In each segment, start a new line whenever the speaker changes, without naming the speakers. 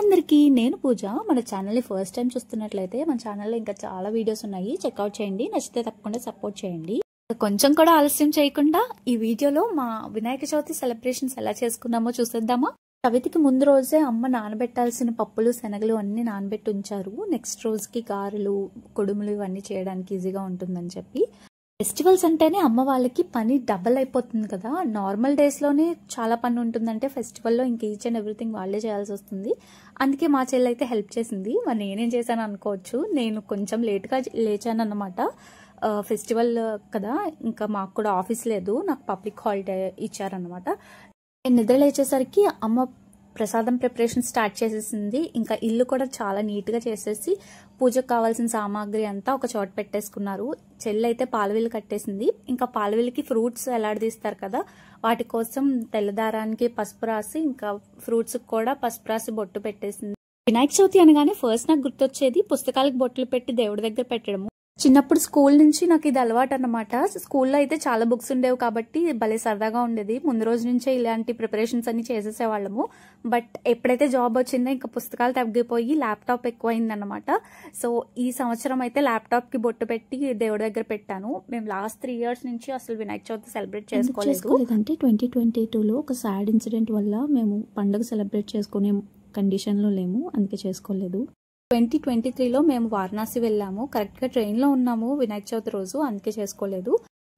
అందరికీ నేను పూజ. మన ఛానల్ని ఫస్ట్ టైం చూస్తున్నట్లయితే మన ఛానల్లో ఇంకా చాలా వీడియోస్ ఉన్నాయి, చెక్అవుట్ చేయండి. నచ్చితే తప్పకుండా సపోర్ట్ చేయండి. కొంచెం కూడా ఆలస్యం చేయకుండా ఈ వీడియోలో మా వినాయక చవితి సెలబ్రేషన్స్ ఎలా చేసుకున్నామో చూసేద్దామా. చవితికి ముందు రోజే అమ్మ నానబెట్టాల్సిన పప్పులు శనగలు అన్ని నానబెట్టి ఉంచారు. నెక్స్ట్ రోజుకి గారెలు కుడుములు ఇవన్నీ చేయడానికి ఈజీగా ఉంటుందని చెప్పి. ఫెస్టివల్స్ అంటేనే అమ్మ వాళ్ళకి పని డబల్ అయిపోతుంది కదా. నార్మల్ డేస్లోనే చాలా పని ఉంటుందంటే ఫెస్టివల్లో ఇంక ఈచ్ అండ్ ఎవ్రీథింగ్ వాళ్ళే చేయాల్సి వస్తుంది. అందుకే మా చెల్లి అయితే హెల్ప్ చేసింది. మరి నేనేం చేశాను అనుకోవచ్చు, నేను కొంచెం లేట్గా లేచాను అన్నమాట. ఫెస్టివల్ కదా, ఇంకా మాకు కూడా ఆఫీస్ లేదు, నాకు పబ్లిక్ హాలిడే ఇచ్చారనమాట. నేను నిద్ర లేచేసరికి అమ్మ ప్రసాదం ప్రిపరేషన్ స్టార్ట్ చేసేసింది. ఇంకా ఇల్లు కూడా చాలా నీట్గా చేసేసి పూజకు కావాల్సిన సామాగ్రి అంతా ఒక చోట పెట్టేసుకున్నారు. చెల్లి అయితే పాలవిల్లు కట్టేసింది. ఇంకా పాలవిల్లుకి ఫ్రూట్స్ ఎలాడదీస్తారు కదా, వాటి కోసం తెల్లదారానికి పసుపు రాసి ఇంకా ఫ్రూట్స్ కూడా పసుపు రాసి బొట్టు పెట్టేసింది. వినాయక చవితి అనగానే ఫస్ట్ నాకు గుర్తొచ్చేది పుస్తకాలకు బొట్లు పెట్టి దేవుడి దగ్గర పెట్టడము. చిన్నప్పుడు స్కూల్ నుంచి నాకు ఇది అలవాటు అన్నమాట. స్కూల్లో అయితే చాలా బుక్స్ ఉండేవి కాబట్టి భలే సరదాగా ఉండేది. ముందు రోజు నుంచే ఇలాంటి ప్రిపరేషన్స్ అన్ని చేసేసేవాళ్ళము. బట్ ఎప్పుడైతే జాబ్ వచ్చిందో ఇంకా పుస్తకాలు తగ్గిపోయి ల్యాప్టాప్ ఎక్కువైందన్నమాట. సో ఈ సంవత్సరం అయితే ల్యాప్టాప్ కి బొట్టు పెట్టి దేవుడి దగ్గర పెట్టాను. మేము లాస్ట్ 3 years నుంచి అసలు వినాయక చవితి సెలబ్రేట్ చేసుకోలేదు.
అంటే 2022లో ఒక సాడ్ ఇన్సిడెంట్ వల్ల మేము పండుగ సెలబ్రేట్ చేసుకునే కండిషన్లో లేము, అందుకే చేసుకోలేదు.
2023లో మేము వారణాసి వెళ్ళాము. కరెక్ట్గా ట్రైన్లో ఉన్నాము వినాయక చవితి రోజు, అందుకే చేసుకోలేదు.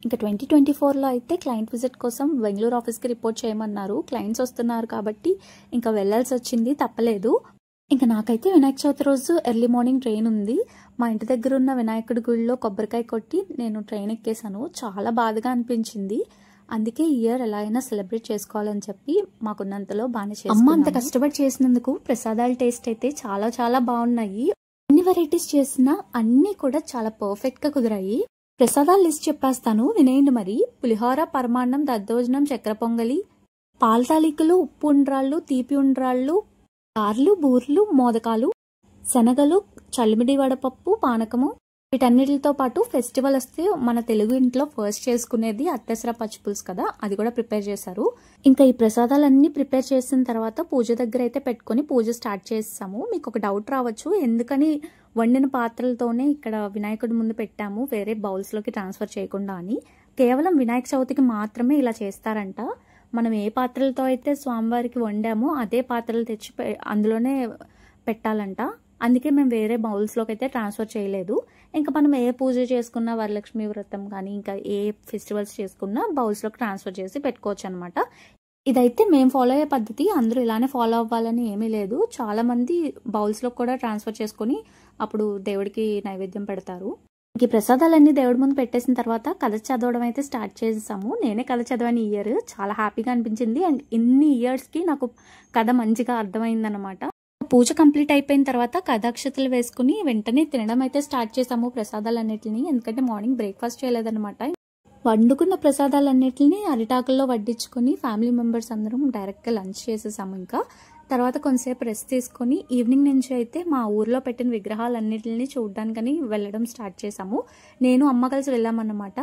ఇంకా 2024లో అయితే క్లయింట్ విజిట్ కోసం బెంగళూరు ఆఫీస్కి రిపోర్ట్ చేయమన్నారు. క్లయింట్స్ వస్తున్నారు కాబట్టి ఇంకా వెళ్లాల్సి వచ్చింది, తప్పలేదు. ఇంకా నాకైతే వినాయక చవితి రోజు ఎర్లీ మార్నింగ్ ట్రైన్ ఉంది. మా ఇంటి దగ్గర ఉన్న వినాయకుడి గుడిలో కొబ్బరికాయ కొట్టి నేను ట్రైన్ ఎక్కేసాను. చాలా బాధగా అనిపించింది. అందుకే ఈ ఇయర్ ఎలా అయినా సెలబ్రేట్ చేసుకోవాలని చెప్పి మాకున్నంతలో బాగానే చేస్తాం.
అమ్మ అంత కష్టపడి చేసినందుకు ప్రసాదాల టేస్ట్ అయితే చాలా చాలా బాగున్నాయి. ఎన్ని వెరైటీస్ చేసినా అన్ని కూడా చాలా పర్ఫెక్ట్ గా కుదిరాయి. ప్రసాదాల లిస్ట్ చెప్పేస్తాను, వినేయండి మరి. పులిహోర, పరమాన్నం, దద్దోజనం, చక్కెర పొంగలి, పాల తాలికలు, ఉప్పు ఉండ్రాళ్ళు, తీపి ఉండ్రాళ్ళు, గార్లు, బూర్లు, మోదకాలు, శనగలు, చల్లిమిడి వడపప్పు, పానకము. వీటన్నిటితో పాటు ఫెస్టివల్ వస్తే మన తెలుగు ఇంట్లో ఫస్ట్ చేసుకునేది అత్తెసర పచ్చిపులుసు కదా, అది కూడా ప్రిపేర్ చేశారు. ఇంకా ఈ ప్రసాదాలన్నీ ప్రిపేర్ చేసిన తర్వాత పూజ దగ్గర అయితే పెట్టుకుని పూజ స్టార్ట్ చేసాము. మీకు ఒక డౌట్ రావచ్చు, ఎందుకని వండిన పాత్రలతోనే ఇక్కడ వినాయకుడి ముందు పెట్టాము, వేరే బౌల్స్లోకి ట్రాన్స్ఫర్ చేయకుండా అని. కేవలం వినాయక చవితికి మాత్రమే ఇలా చేస్తారంట. మనం ఏ పాత్రలతో అయితే స్వామివారికి వండామో అదే పాత్రలు తెచ్చి అందులోనే పెట్టాలంట. అందుకే మేము వేరే బౌల్స్లోకి అయితే ట్రాన్స్ఫర్ చేయలేదు. ఇంకా మనం ఏ పూజ చేసుకున్నా, వరలక్ష్మి వ్రతం కానీ ఇంకా ఏ ఫెస్టివల్స్ చేసుకున్నా బౌల్స్లోకి ట్రాన్స్ఫర్ చేసి పెట్టుకోవచ్చు అనమాట. ఇదైతే మేము ఫాలో అయ్యే పద్ధతి. అందరూ ఇలానే ఫాలో అవ్వాలని ఏమీ లేదు. చాలా మంది బౌల్స్లో కూడా ట్రాన్స్ఫర్ చేసుకుని అప్పుడు దేవుడికి నైవేద్యం పెడతారు. ఈ ప్రసాదాలన్నీ దేవుడి ముందు పెట్టేసిన తర్వాత కథ చదవడం అయితే స్టార్ట్ చేసేసాము. నేనే కథ చదివాను ఈ ఇయర్, చాలా హ్యాపీగా అనిపించింది. అండ్ ఇన్ని ఇయర్స్కి నాకు కథ మంచిగా అర్థమైందనమాట. పూజ కంప్లీట్ అయిపోయిన తర్వాత కథాక్షతలు వేసుకుని వెంటనే తినడం అయితే స్టార్ట్ చేసాము ప్రసాదాలన్నిటిని. ఎందుకంటే మార్నింగ్ బ్రేక్ఫాస్ట్ చేయలేదన్నమాట. వండుకున్న ప్రసాదాలన్నిటిని అరిటాకుల్లో వడ్డించుకుని ఫ్యామిలీ మెంబర్స్ అందరం డైరెక్ట్గా లంచ్ చేసేసాము. ఇంకా తర్వాత కొంతసేపు రెస్ట్ తీసుకుని ఈవినింగ్ నుంచి అయితే మా ఊర్లో పెట్టిన విగ్రహాలన్నిటిని చూడడానికని వెళ్ళడం స్టార్ట్ చేసాము. నేను అమ్మ కలిసి వెళ్ళామన్నమాట.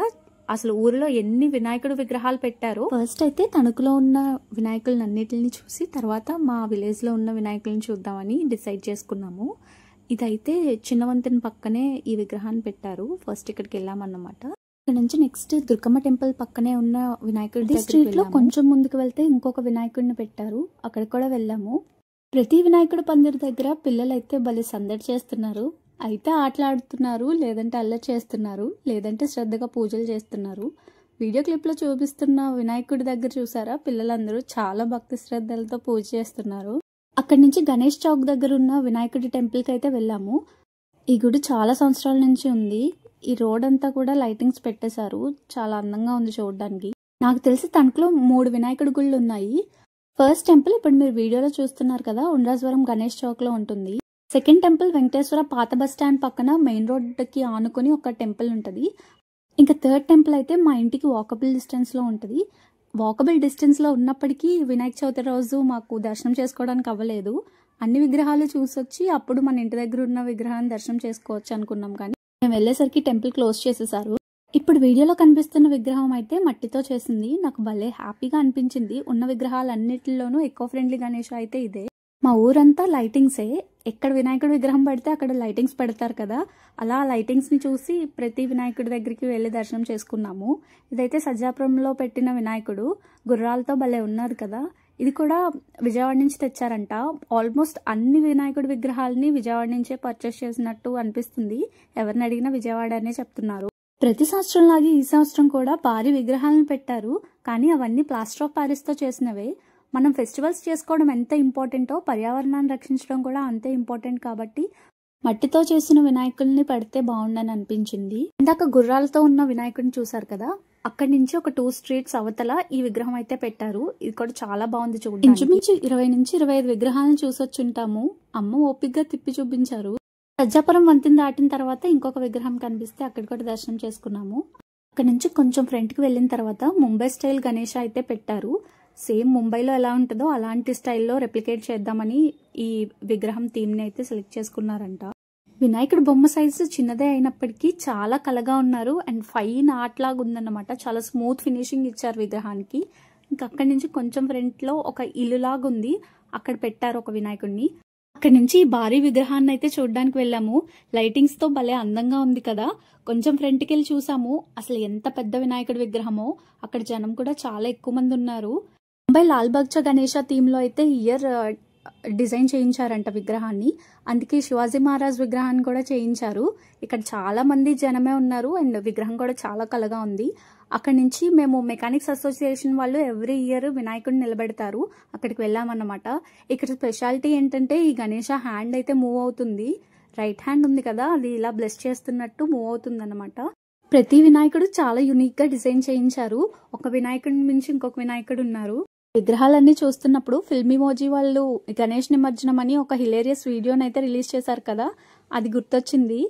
అసలు ఊరిలో ఎన్ని వినాయకుడు విగ్రహాలు పెట్టారో.
ఫస్ట్ అయితే తణుకులో ఉన్న వినాయకులను అన్నిటిని చూసి తర్వాత మా విలేజ్లో ఉన్న వినాయకులను చూద్దామని డిసైడ్ చేసుకున్నాము. ఇదైతే చిన్నవంతెన పక్కనే ఈ విగ్రహాన్ని పెట్టారు. ఫస్ట్ ఇక్కడికి వెళ్ళామన్నమాట. ఇక్కడ నుంచి నెక్స్ట్ దుర్గమ్మ టెంపుల్ పక్కనే ఉన్న వినాయకుడి స్ట్రీట్ లో కొంచెం ముందుకు వెళ్తే ఇంకొక వినాయకుడిని పెట్టారు, అక్కడికి కూడా వెళ్ళాము. ప్రతి వినాయకుడి పందిరి దగ్గర పిల్లలు అయితే భలే సందడి చేస్తున్నారు. అయితే ఆటలాడుతున్నారు, లేదంటే అల్లరి చేస్తున్నారు, లేదంటే శ్రద్ధగా పూజలు చేస్తున్నారు. వీడియో క్లిప్లో చూపిస్తున్న వినాయకుడి దగ్గర చూసారా, పిల్లలందరూ చాలా భక్తి శ్రద్ధలతో పూజ చేస్తున్నారు. అక్కడి నుంచి గణేష్ చౌక్ దగ్గర ఉన్న వినాయకుడి టెంపుల్కి అయితే వెళ్ళాము. ఈ గుడి చాలా సంవత్సరాల నుంచి ఉంది. ఈ రోడ్ అంతా కూడా లైటింగ్స్ పెట్టేశారు, చాలా అందంగా ఉంది చూడడానికి. నాకు తెలిసి తణుకులో 3 వినాయకుడి గుళ్ళు ఉన్నాయి. ఫస్ట్ టెంపుల్ ఇప్పుడు మీరు వీడియోలో చూస్తున్నారు కదా, ఉండ్రాజవరం గణేష్ చౌక్ లో ఉంటుంది. సెకండ్ టెంపుల్ వెంకటేశ్వర పాత బస్ స్టాండ్ పక్కన మెయిన్ రోడ్కి ఆనుకొని ఒక టెంపుల్ ఉంటుంది. ఇంకా థర్డ్ టెంపుల్ అయితే మా ఇంటికి వాకబుల్ డిస్టెన్స్లో ఉంటుంది. వాకబుల్ డిస్టెన్స్లో ఉన్నప్పటికీ వినాయక చవితి రోజు మాకు దర్శనం చేసుకోవడానికి అవ్వలేదు. అన్ని విగ్రహాలు చూసొచ్చి అప్పుడు మన ఇంటి దగ్గర ఉన్న విగ్రహాన్ని దర్శనం చేసుకోవచ్చు అనుకున్నాం, కానీ మేము వెళ్ళేసరికి టెంపుల్ క్లోజ్ చేసేసారు. ఇప్పుడు వీడియోలో కనిపిస్తున్న విగ్రహం అయితే మట్టితో చేసింది. నాకు భలే హ్యాపీగా అనిపించింది. ఉన్న విగ్రహాలన్నిటిలోనూ ఎకో ఫ్రెండ్లీ గణేష్ అయితే ఇదే. మా ఊరంతా లైటింగ్సే. ఎక్కడ వినాయకుడి విగ్రహం పడితే అక్కడ లైటింగ్స్ పెడతారు కదా, అలా లైటింగ్స్ని చూసి ప్రతి వినాయకుడి దగ్గరికి వెళ్ళి దర్శనం చేసుకున్నాము. ఇదైతే సజ్జాపురంలో పెట్టిన వినాయకుడు, గుర్రాలతో భలే ఉన్నారు కదా. ఇది కూడా విజయవాడ నుంచి తెచ్చారంట. ఆల్మోస్ట్ అన్ని వినాయకుడి విగ్రహాలని విజయవాడ నుంచే పర్చేస్ చేసినట్టు అనిపిస్తుంది. ఎవరిని అడిగినా విజయవాడ అనే చెప్తున్నారు. ప్రతి సంవత్సరం లాగే ఈ సంవత్సరం కూడా భారీ విగ్రహాలను పెట్టారు. కానీ అవన్నీ ప్లాస్టర్ ఆఫ్ ప్యారిస్తో చేసినవే. మనం ఫెస్టివల్స్ చేసుకోవడం ఎంత ఇంపార్టెంటో పర్యావరణాన్ని రక్షించడం కూడా అంతే ఇంపార్టెంట్ కాబట్టి మట్టితో చేసిన వినాయకుల్ని పెడితే బాగుండని అనిపించింది. ఇందాక గుర్రాలతో ఉన్న వినాయకుడిని చూసారు కదా, అక్కడి నుంచి ఒక 2 స్ట్రీట్స్ అవతల ఈ విగ్రహం అయితే పెట్టారు. ఇది కూడా చాలా బాగుంది చూడండి. ఇంచుమించు 20 నుంచి 25 విగ్రహాలను చూసొచ్చుంటాము. అమ్మ ఓపిగ్గా తిప్పి చూపించారు. సజ్జాపురం వంతెన దాటిన తర్వాత ఇంకొక విగ్రహం కనిపిస్తే అక్కడ కూడా దర్శనం చేసుకున్నాము. అక్కడ నుంచి కొంచెం ఫ్రంట్కి వెళ్ళిన తర్వాత ముంబై స్టైల్ గణేష అయితే పెట్టారు. సేమ్ ముంబైలో ఎలా ఉంటుందో అలాంటి స్టైల్లో రెప్లికేట్ చేద్దామని ఈ విగ్రహం థీమ్ని అయితే సెలెక్ట్ చేసుకున్నారంట. వినాయకుడి బొమ్మ సైజు చిన్నదే అయినప్పటికీ చాలా కలగా ఉన్నారు. అండ్ ఫైన్ ఆర్ట్ లాగా ఉందన్నమాట. చాలా స్మూత్ ఫినిషింగ్ ఇచ్చారు విగ్రహానికి. ఇంకా అక్కడి నుంచి కొంచెం ఫ్రంట్లో ఒక ఇల్లు లాగా ఉంది, అక్కడ పెట్టారు ఒక వినాయకుడిని. అక్కడి నుంచి ఈ భారీ విగ్రహాన్ని అయితే చూడడానికి వెళ్ళాము. లైటింగ్స్ తో భలే అందంగా ఉంది కదా. కొంచెం ఫ్రంట్కి వెళ్ళి చూసాము. అసలు ఎంత పెద్ద వినాయకుడి విగ్రహమో. అక్కడ జనం కూడా చాలా ఎక్కువ మంది ఉన్నారు. ముంబై లాల్బాగ్చా గణేష థీమ్ లో అయితే ఇయర్ డిజైన్ చేయించారంట విగ్రహాన్ని. అందుకే శివాజీ మహారాజ్ విగ్రహాన్ని కూడా చేయించారు. ఇక్కడ చాలా మంది జనమే ఉన్నారు. అండ్ విగ్రహం కూడా చాలా కలగా ఉంది. అక్కడి నుంచి మేము మెకానిక్స్ అసోసియేషన్ వాళ్ళు ఎవ్రీ ఇయర్ వినాయకుడిని నిలబెడతారు, అక్కడికి వెళ్ళామన్నమాట. ఇక్కడ స్పెషాలిటీ ఏంటంటే ఈ గణేష హ్యాండ్ అయితే మూవ్ అవుతుంది. రైట్ హ్యాండ్ ఉంది కదా, అది ఇలా బ్లెస్ చేస్తున్నట్టు మూవ్ అవుతుంది అన్నమాట. ప్రతి వినాయకుడు చాలా యునిక్ గా డిజైన్ చేయించారు. ఒక వినాయకుడి నుంచి ఇంకొక వినాయకుడు ఉన్నారు. విగ్రహాలన్నీ చూస్తున్నప్పుడు ఫిల్మిమోజీ వాళ్ళు గణేష్ నిమజ్జనం అని ఒక హిలేరియస్ వీడియోని అయితే రిలీజ్ చేశారు కదా, అది గుర్తొచ్చింది.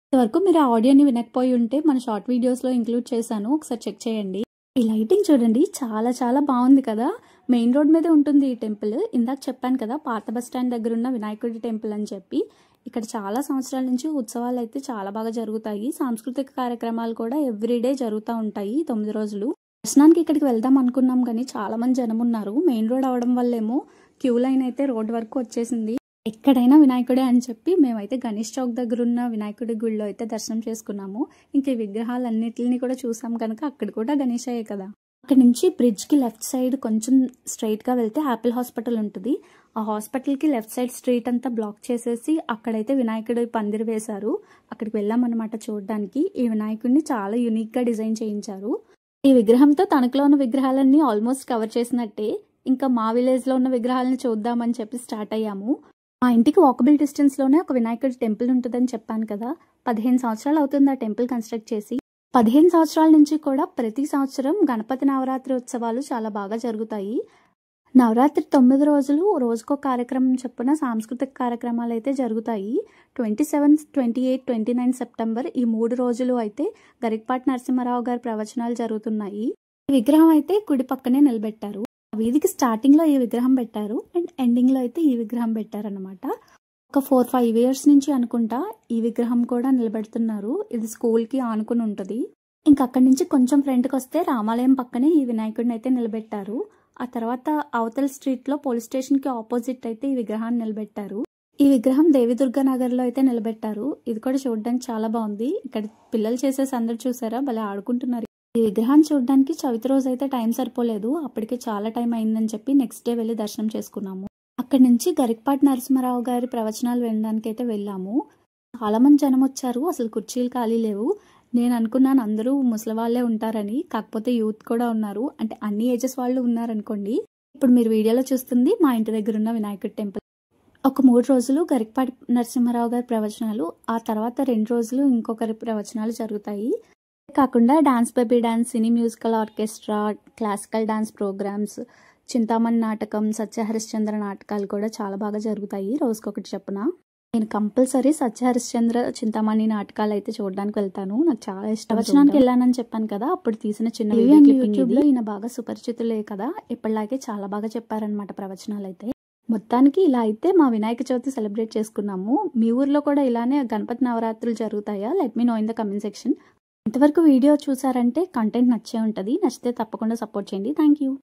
ఇంతవరకు మీరు ఆ ఆడియోని వినకపోయి ఉంటే మన షార్ట్ వీడియోస్లో ఇంక్లూడ్ చేశాను, ఒకసారి చెక్ చేయండి. ఈ లైటింగ్ చూడండి, చాలా చాలా బాగుంది కదా. మెయిన్ రోడ్ మీద ఉంటుంది ఈ టెంపుల్. ఇందాక చెప్పాను కదా పాత బస్ స్టాండ్ దగ్గర ఉన్న వినాయకుడి టెంపుల్ అని చెప్పి. ఇక్కడ చాలా సంవత్సరాల నుంచి ఉత్సవాలు అయితే చాలా బాగా జరుగుతాయి. సాంస్కృతిక కార్యక్రమాలు కూడా ఎవ్రీడే జరుగుతూ ఉంటాయి 9 రోజులు. దర్శనానికి ఇక్కడికి వెళ్దాం అనుకున్నాం కానీ చాలా మంది జనం ఉన్నారు. మెయిన్ రోడ్ అవడం వల్లేమో క్యూ లైన్ అయితే రోడ్ వరకు వచ్చేసింది. ఎక్కడైనా వినాయకుడే అని చెప్పి మేమైతే గణేష్ చౌక్ దగ్గర ఉన్న వినాయకుడి గుడిలో అయితే దర్శనం చేసుకున్నాము. ఇంక ఈ విగ్రహాలన్నిటిని కూడా చూసాం కనుక అక్కడ కూడా గణేశయ్యే కదా. అక్కడ నుంచి బ్రిడ్జ్ కి లెఫ్ట్ సైడ్ కొంచెం స్ట్రైట్ గా వెళ్తే యాపిల్ హాస్పిటల్ ఉంటుంది. ఆ హాస్పిటల్ కి లెఫ్ట్ సైడ్ స్ట్రీట్ అంతా బ్లాక్ చేసేసి అక్కడైతే వినాయకుడి పందిరి వేశారు. అక్కడికి వెళ్ళామన్నమాట చూడడానికి. ఈ వినాయకుడిని చాలా యూనిక్ గా డిజైన్ చేయించారు. ఈ విగ్రహంతో తణుకులో ఉన్న విగ్రహాలన్నీ ఆల్మోస్ట్ కవర్ చేసినట్టే. ఇంకా మా విలేజ్ లో ఉన్న విగ్రహాలను చూద్దామని చెప్పి స్టార్ట్ అయ్యాము. మా ఇంటికి వాకబుల్ డిస్టెన్స్ లోనే ఒక వినాయకుడి టెంపుల్ ఉంటుందని చెప్పాను కదా. 15 సంవత్సరాలు అవుతుంది ఆ టెంపుల్ కన్స్ట్రక్ట్ చేసి. 15 సంవత్సరాల నుంచి కూడా ప్రతి సంవత్సరం గణపతి నవరాత్రి ఉత్సవాలు చాలా బాగా జరుగుతాయి. నవరాత్రి 9 రోజులు రోజుకో కార్యక్రమం చొప్పున సాంస్కృతిక కార్యక్రమాలు అయితే జరుగుతాయి. 27, 28, 29 సెప్టెంబర్ ఈ 3 రోజులు అయితే గరికపాటి నరసింహారావు గారి ప్రవచనాలు జరుగుతున్నాయి. ఈ విగ్రహం అయితే కుడి పక్కనే నిలబెట్టారు. వీధికి స్టార్టింగ్ లో ఈ విగ్రహం పెట్టారు అండ్ ఎండింగ్ లో అయితే ఈ విగ్రహం పెట్టారనమాట. ఒక 4-5 ఇయర్స్ నుంచి అనుకుంటా ఈ విగ్రహం కూడా నిలబెడుతున్నారు. ఇది స్కూల్ కి ఆనుకుని ఉంటది. ఇంకా అక్కడి నుంచి కొంచెం ఫ్రంట్కి వస్తే రామాలయం పక్కనే ఈ వినాయకుడిని అయితే నిలబెట్టారు. ఆ తర్వాత అవతల స్ట్రీట్ లో పోలీస్ స్టేషన్ కి ఆపోజిట్ అయితే ఈ విగ్రహాన్ని నిలబెట్టారు. ఈ విగ్రహం దేవిదుర్గ నగర్ లో అయితే నిలబెట్టారు. ఇది కూడా చూడడానికి చాలా బాగుంది. ఇక్కడ పిల్లలు చేసే సందడి చూసారా, భలే ఆడుకుంటున్నారు. ఈ విగ్రహాన్ని చూడడానికి చవితి రోజు అయితే టైం సరిపోలేదు, అప్పటికే చాలా టైం అయిందని చెప్పి నెక్స్ట్ డే వెళ్ళి దర్శనం చేసుకున్నాము. అక్కడి నుంచి గరికపాటి నరసింహారావు గారి ప్రవచనాలు వినడానికి అయితే వెళ్ళాము. చాలా మంది జనం వచ్చారు. అసలు కుర్చీలు ఖాళీ లేవు. నేను అనుకున్నాను అందరూ ముసలి వాళ్ళే ఉంటారని, కాకపోతే యూత్ కూడా ఉన్నారు. అంటే అన్ని ఏజెస్ వాళ్ళు ఉన్నారనుకోండి. ఇప్పుడు మీరు వీడియోలో చూస్తుంది మా ఇంటి దగ్గర ఉన్న వినాయకుడి టెంపుల్. ఒక 3 రోజులు గరికపాటి నరసింహారావు గారి ప్రవచనాలు, ఆ తర్వాత 2 రోజులు ఇంకొకరి ప్రవచనాలు జరుగుతాయి. కాకుండా dance baby dance, cine musical orchestra, classical dance programmes, Chintamani నాటకం, సత్యహరిశ్చంద్ర నాటకాలు కూడా చాలా బాగా జరుగుతాయి రోజుకొకటి చొప్పున. నేను కంపల్సరీ సత్యహరిశ్చంద్ర, చింతామణి నాటకాలు అయితే చూడడానికి వెళ్తాను. నాకు చాలా ఇష్టం. ప్రవచనానికి వెళ్ళానని చెప్పాను కదా, అప్పుడు తీసిన చిన్న యూట్యూబ్ లో ఈయన బాగా సుపరిచితులే కదా, ఇప్పటిలాగే చాలా బాగా చెప్పారనమాట ప్రవచనాలు అయితే. మొత్తానికి ఇలా అయితే మా వినాయక చవితి సెలబ్రేట్ చేసుకున్నాము. మీ ఊర్లో కూడా ఇలానే గణపతి నవరాత్రులు జరుగుతాయా? Let me know in the comment section. ఇంతవరకు వీడియో చూసారంటే కంటెంట్ నచ్చే ఉంటుంది. నచ్చితే తప్పకుండా సపోర్ట్ చేయండి. Thank you.